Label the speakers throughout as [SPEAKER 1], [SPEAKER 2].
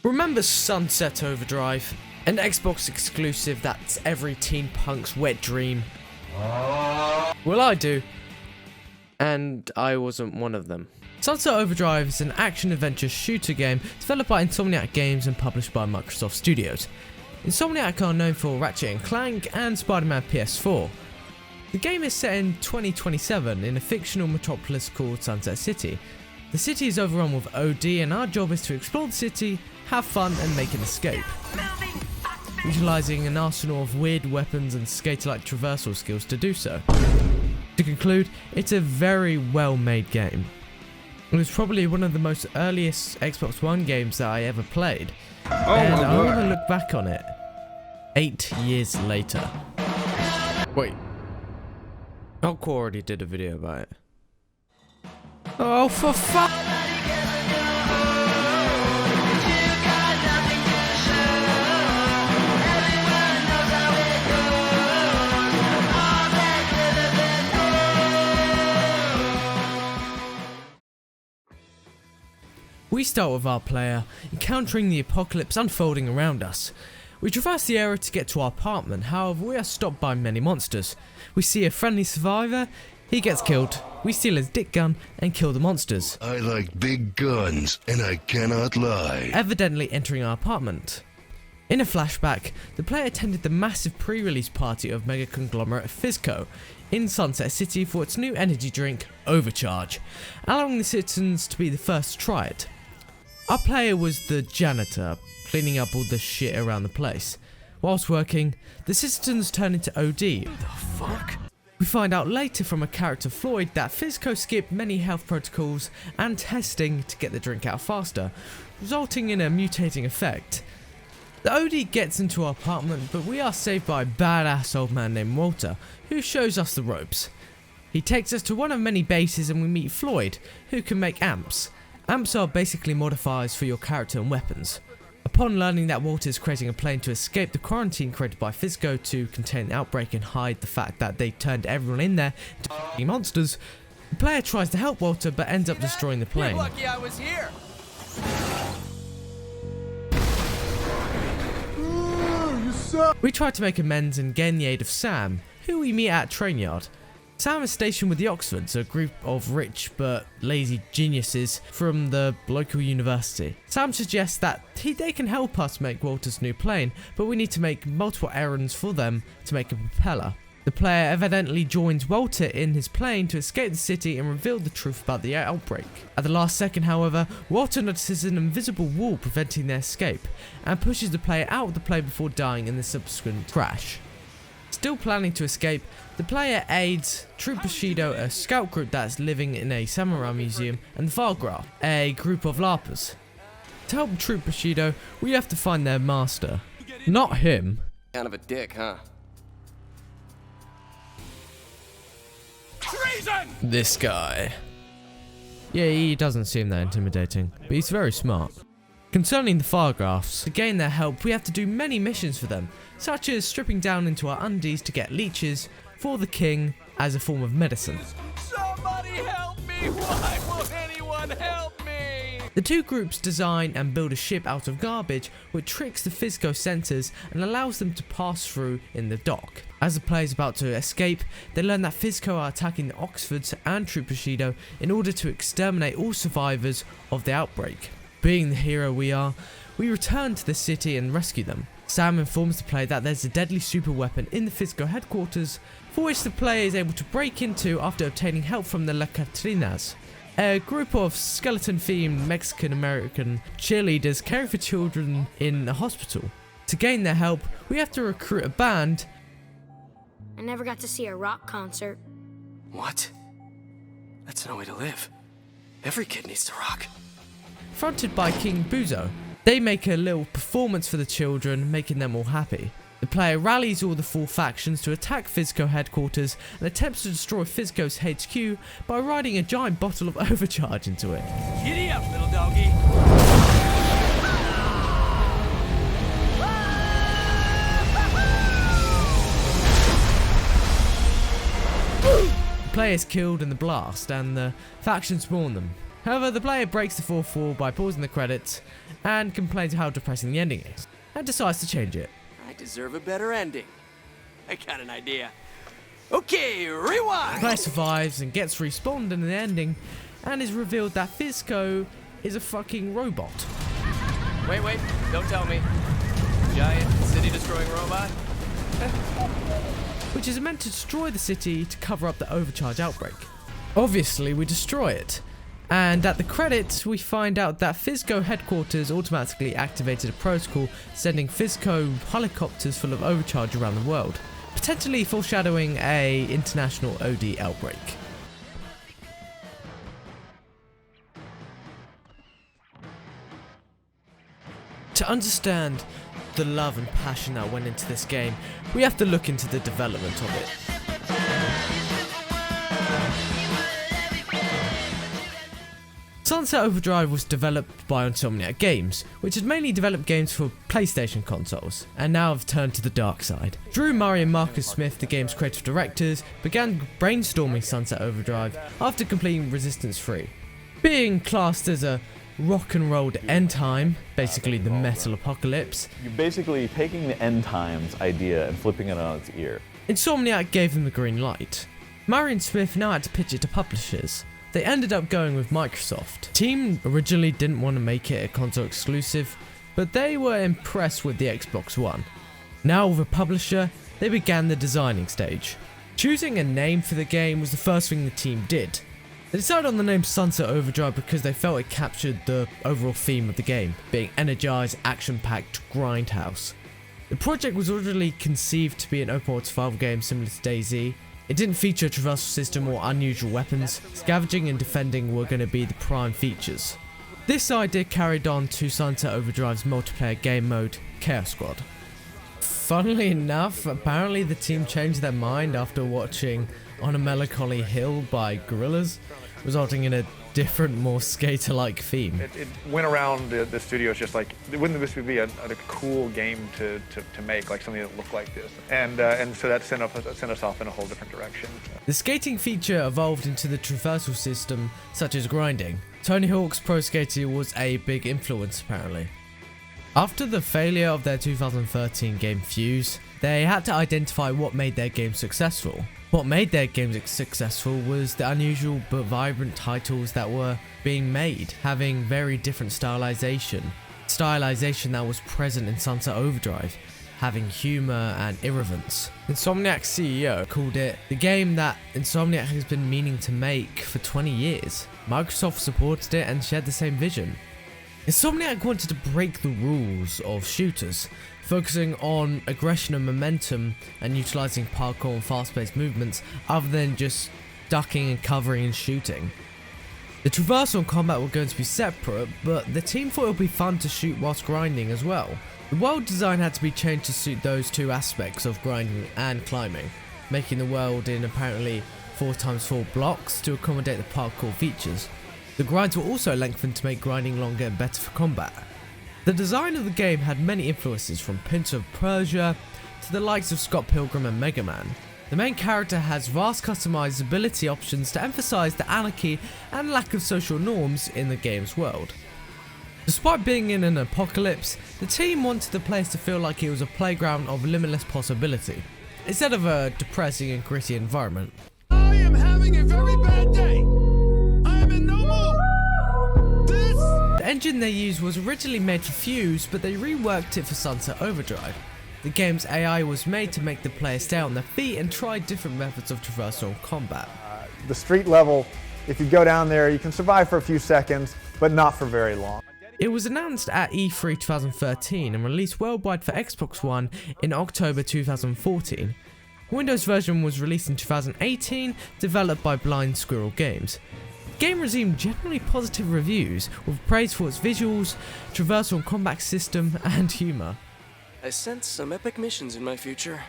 [SPEAKER 1] Remember Sunset Overdrive? An Xbox exclusive that's every teen punk's wet dream. Well, I do. And I wasn't one of them. Sunset Overdrive is an action-adventure shooter game developed by Insomniac Games and published by Microsoft Studios. Insomniac are known for Ratchet & Clank and Spider-Man PS4. The game is set in 2027 in a fictional metropolis called Sunset City. The city is overrun with OD and our job is to explore the city, have fun and make an escape. Utilising an arsenal of weird weapons and skater-like traversal skills to do so. To conclude, it's a very well made game. It was probably one of the most earliest Xbox One games that I ever played. And I want to look back on it 8 years later. Wait. Alco already did a video about it. Oh, for fuck! We start with our player, encountering the apocalypse unfolding around us. We traverse the area to get to our apartment, however we are stopped by many monsters. We see a friendly survivor, he gets killed, we steal his dick gun and kill the monsters.
[SPEAKER 2] I like big guns, and I cannot lie.
[SPEAKER 1] Evidently entering our apartment. In a flashback, the player attended the massive pre-release party of mega conglomerate Fizco in Sunset City for its new energy drink, Overcharge, allowing the citizens to be the first to try it. Our player was the janitor, cleaning up all the shit around the place. Whilst working, the citizens turn into OD.
[SPEAKER 3] The fuck?
[SPEAKER 1] We find out later from a character Floyd that Fizco skipped many health protocols and testing to get the drink out faster, resulting in a mutating effect. The OD gets into our apartment, but we are saved by a badass old man named Walter, who shows us the ropes. He takes us to one of many bases and we meet Floyd, who can make amps. Amps are basically modifiers for your character and weapons. Upon learning that Walter is creating a plane to escape the quarantine created by Fizco to contain the outbreak and hide the fact that they turned everyone in there into f***ing monsters, the player tries to help Walter but ends up destroying the plane.
[SPEAKER 3] You're lucky I was here.
[SPEAKER 1] We try to make amends and gain the aid of Sam, who we meet at a train yard. Sam is stationed with the Oxfords, a group of rich but lazy geniuses from the local university. Sam suggests that they can help us make Walter's new plane, but we need to make multiple errands for them to make a propeller. The player evidently joins Walter in his plane to escape the city and reveal the truth about the outbreak. At the last second, however, Walter notices an invisible wall preventing their escape and pushes the player out of the plane before dying in the subsequent crash. Still planning to escape, the player aids Troop Bushido, a scout group that's living in a samurai museum, and the Fargraph, a group of LARPers. To help Troop Bushido, we have to find their master. Not him.
[SPEAKER 3] Kind of a dick, huh? Treason!
[SPEAKER 1] This guy. Yeah, he doesn't seem that intimidating, but he's very smart. Concerning the Fargraphs, to gain their help we have to do many missions for them, such as stripping down into our undies to get leeches for the king as a form of medicine.
[SPEAKER 3] Somebody help me! Why won't anyone help me?
[SPEAKER 1] The two groups design and build a ship out of garbage which tricks the Fizco sensors and allows them to pass through in the dock. As the player is about to escape, they learn that Fizco are attacking the Oxfords and Troop Bushido in order to exterminate all survivors of the outbreak. Being the hero we are, we return to the city and rescue them. Sam informs the player that there's a deadly super weapon in the Fizco headquarters, for which the player is able to break into after obtaining help from the La Catrinas, a group of skeleton-themed Mexican-American cheerleaders caring for children in a hospital. To gain their help, we have to recruit a band.
[SPEAKER 4] I never got to see a rock concert.
[SPEAKER 3] What? That's no way to live. Every kid needs to rock.
[SPEAKER 1] Fronted by King Buzo. They make a little performance for the children, making them all happy. The player rallies all the four factions to attack Fizco headquarters and attempts to destroy Fizco's HQ by riding a giant bottle of Overcharge into it.
[SPEAKER 3] Giddy up, little doggy.
[SPEAKER 1] The player is killed in the blast and the factions mourn them. However, the player breaks the fourth wall by pausing the credits and complains how depressing the ending is, and decides to change it.
[SPEAKER 3] I deserve a better ending. I got an idea. Okay, rewind!
[SPEAKER 1] The player survives and gets respawned in the ending, and is revealed that Fizco is a fucking robot.
[SPEAKER 3] Wait, don't tell me. Giant city-destroying robot?
[SPEAKER 1] Which is meant to destroy the city to cover up the overcharge outbreak. Obviously, we destroy it. And at the credits, we find out that Fizco headquarters automatically activated a protocol sending Fizco helicopters full of overcharge around the world, potentially foreshadowing a international OD outbreak. To understand the love and passion that went into this game, we have to look into the development of it. Sunset Overdrive was developed by Insomniac Games, which had mainly developed games for PlayStation consoles, and now have turned to the dark side. Drew Murray and Marcus Smith, the game's creative directors, began brainstorming Sunset Overdrive after completing Resistance 3. Being classed as a rock and rolled end time, basically the metal apocalypse,
[SPEAKER 5] You're basically taking the end times idea and flipping it on its ear.
[SPEAKER 1] Insomniac gave them the green light. Murray and Smith now had to pitch it to publishers. They ended up going with Microsoft. The team originally didn't want to make it a console exclusive, but they were impressed with the Xbox One. Now with a publisher, they began the designing stage. Choosing a name for the game was the first thing the team did. They decided on the name Sunset Overdrive because they felt it captured the overall theme of the game, being energized, action-packed grindhouse. The project was originally conceived to be an open world survival game similar to DayZ. It didn't feature a traversal system or unusual weapons. Scavenging and defending were going to be the prime features. This idea carried on to Sunset Overdrive's multiplayer game mode, Chaos Squad. Funnily enough, apparently the team changed their mind after watching On a Melancholy Hill by Gorillaz, resulting in a different, more skater-like theme.
[SPEAKER 6] It went around the studios just like, wouldn't this be a cool game to make, like something that looked like this? And so that sent us off in a whole different direction.
[SPEAKER 1] The skating feature evolved into the traversal system, such as grinding. Tony Hawk's Pro Skater was a big influence, apparently. After the failure of their 2013 game Fuse, they had to identify what made their game successful. What made their games successful was the unusual but vibrant titles that were being made, having very different stylization. Stylization that was present in Sunset Overdrive, having humor and irreverence. Insomniac's CEO called it the game that Insomniac has been meaning to make for 20 years. Microsoft supported it and shared the same vision. Insomniac wanted to break the rules of shooters, focusing on aggression and momentum and utilizing parkour and fast-paced movements other than just ducking and covering and shooting. The traversal and combat were going to be separate, but the team thought it would be fun to shoot whilst grinding as well. The world design had to be changed to suit those two aspects of grinding and climbing, making the world in apparently 4x4 blocks to accommodate the parkour features. The grinds were also lengthened to make grinding longer and better for combat. The design of the game had many influences from Prince of Persia to the likes of Scott Pilgrim and Mega Man. The main character has vast customizability options to emphasize the anarchy and lack of social norms in the game's world. Despite being in an apocalypse, the team wanted the players to feel like it was a playground of limitless possibility, instead of a depressing and gritty environment.
[SPEAKER 7] I am having a very bad day. I am in no mood.
[SPEAKER 1] The engine they used was originally made for Fuse, but they reworked it for Sunset Overdrive. The game's AI was made to make the player stay on their feet and try different methods of traversal and combat.
[SPEAKER 8] The street level, if you go down there, you can survive for a few seconds, but not for very long.
[SPEAKER 1] It was announced at E3 2013 and released worldwide for Xbox One in October 2014. Windows version was released in 2018, developed by Blind Squirrel Games. The game received generally positive reviews, with praise for its visuals, traversal and combat system, and humour.
[SPEAKER 3] I sense some epic missions in my future.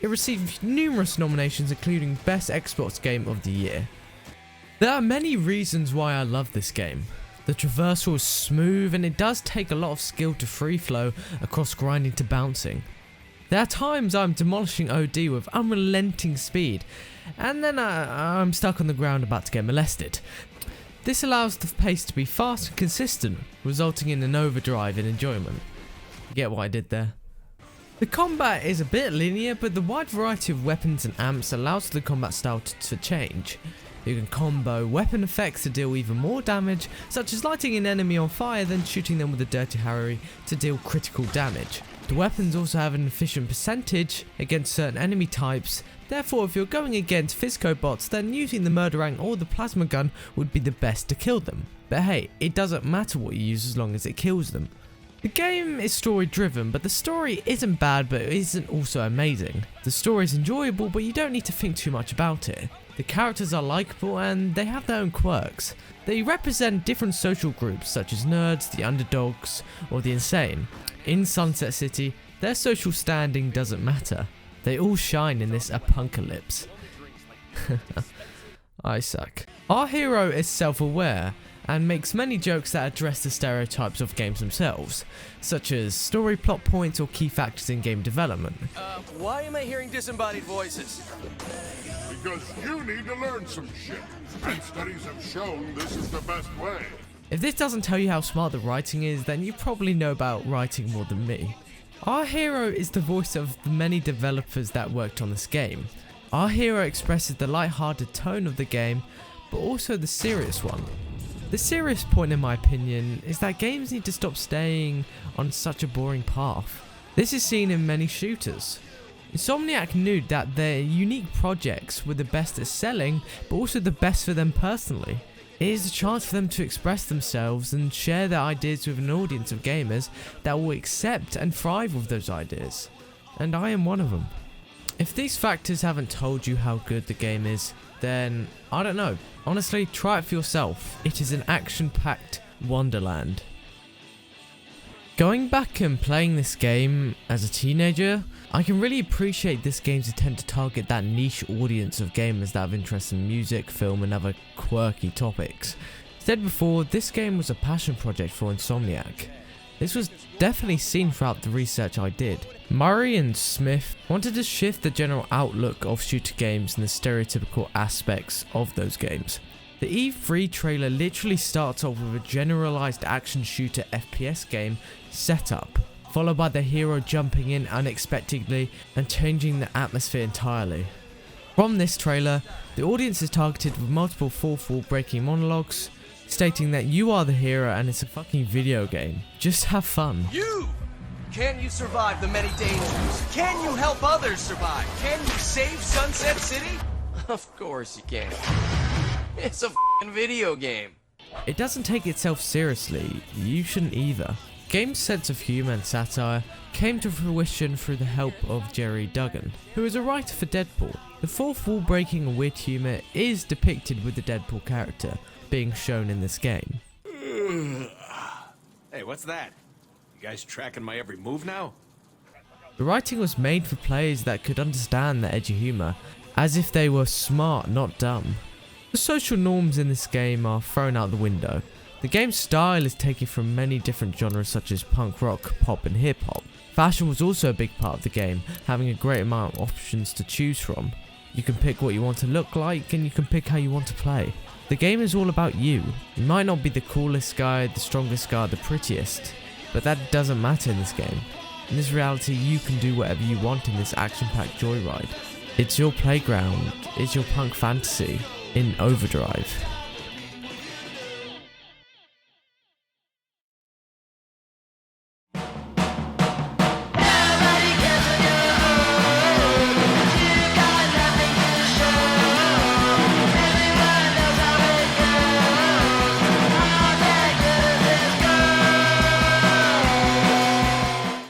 [SPEAKER 1] It received numerous nominations, including Best Xbox Game of the Year. There are many reasons why I love this game. The traversal is smooth, and it does take a lot of skill to free flow across grinding to bouncing. There are times I'm demolishing OD with unrelenting speed, and then I'm stuck on the ground about to get molested. This allows the pace to be fast and consistent, resulting in an overdrive in enjoyment. You get what I did there? The combat is a bit linear, but the wide variety of weapons and amps allows the combat style to change. You can combo weapon effects to deal even more damage, such as lighting an enemy on fire then shooting them with a Dirty Harry to deal critical damage. The weapons also have an efficient percentage against certain enemy types, therefore if you're going against Fizco bots then using the Murderang or the Plasma Gun would be the best to kill them. But hey, it doesn't matter what you use as long as it kills them. The game is story driven, but the story isn't bad but it isn't also amazing. The story is enjoyable but you don't need to think too much about it. The characters are likeable and they have their own quirks. They represent different social groups such as nerds, the underdogs, or the insane. In Sunset City, their social standing doesn't matter. They all shine in this apocalypse. I suck. Our hero is self-aware and makes many jokes that address the stereotypes of games themselves, such as story plot points or key factors in game development.
[SPEAKER 3] Why am I hearing disembodied voices?
[SPEAKER 7] Because you need to learn some shit. And studies have shown this is the best way.
[SPEAKER 1] If this doesn't tell you how smart the writing is, then you probably know about writing more than me. Our hero is the voice of the many developers that worked on this game. Our hero expresses the light-hearted tone of the game, but also the serious one. The serious point in my opinion is that games need to stop staying on such a boring path. This is seen in many shooters. Insomniac knew that their unique projects were the best at selling, but also the best for them personally. It is a chance for them to express themselves and share their ideas with an audience of gamers that will accept and thrive with those ideas. And I am one of them. If these factors haven't told you how good the game is, then I don't know. Honestly, try it for yourself. It is an action-packed wonderland. Going back and playing this game as a teenager, I can really appreciate this game's attempt to target that niche audience of gamers that have interest in music, film and other quirky topics. Said before, this game was a passion project for Insomniac. This was definitely seen throughout the research I did. Murray and Smith wanted to shift the general outlook of shooter games and the stereotypical aspects of those games. The E3 trailer literally starts off with a generalized action shooter FPS game setup, followed by the hero jumping in unexpectedly and changing the atmosphere entirely. From this trailer, the audience is targeted with multiple fourth wall breaking monologues, stating that you are the hero and it's a fucking video game. Just have fun.
[SPEAKER 3] Can you survive the many dangers? Can you help others survive? Can you save Sunset City? Of course you can. It's a f***ing video game.
[SPEAKER 1] It doesn't take itself seriously, you shouldn't either. Game's sense of humour and satire came to fruition through the help of Jerry Duggan, who is a writer for Deadpool. The fourth wall breaking and weird humour is depicted with the Deadpool character being shown in this game.
[SPEAKER 9] Hey, what's that? You guys tracking my every move now?
[SPEAKER 1] The writing was made for players that could understand the edgy humour, as if they were smart, not dumb. The social norms in this game are thrown out the window. The game's style is taken from many different genres such as punk rock, pop and hip hop. Fashion was also a big part of the game, having a great amount of options to choose from. You can pick what you want to look like and you can pick how you want to play. The game is all about you. You might not be the coolest guy, the strongest guy, the prettiest, but that doesn't matter in this game. In this reality, you can do whatever you want in this action-packed joyride. It's your playground, it's your punk fantasy in Overdrive.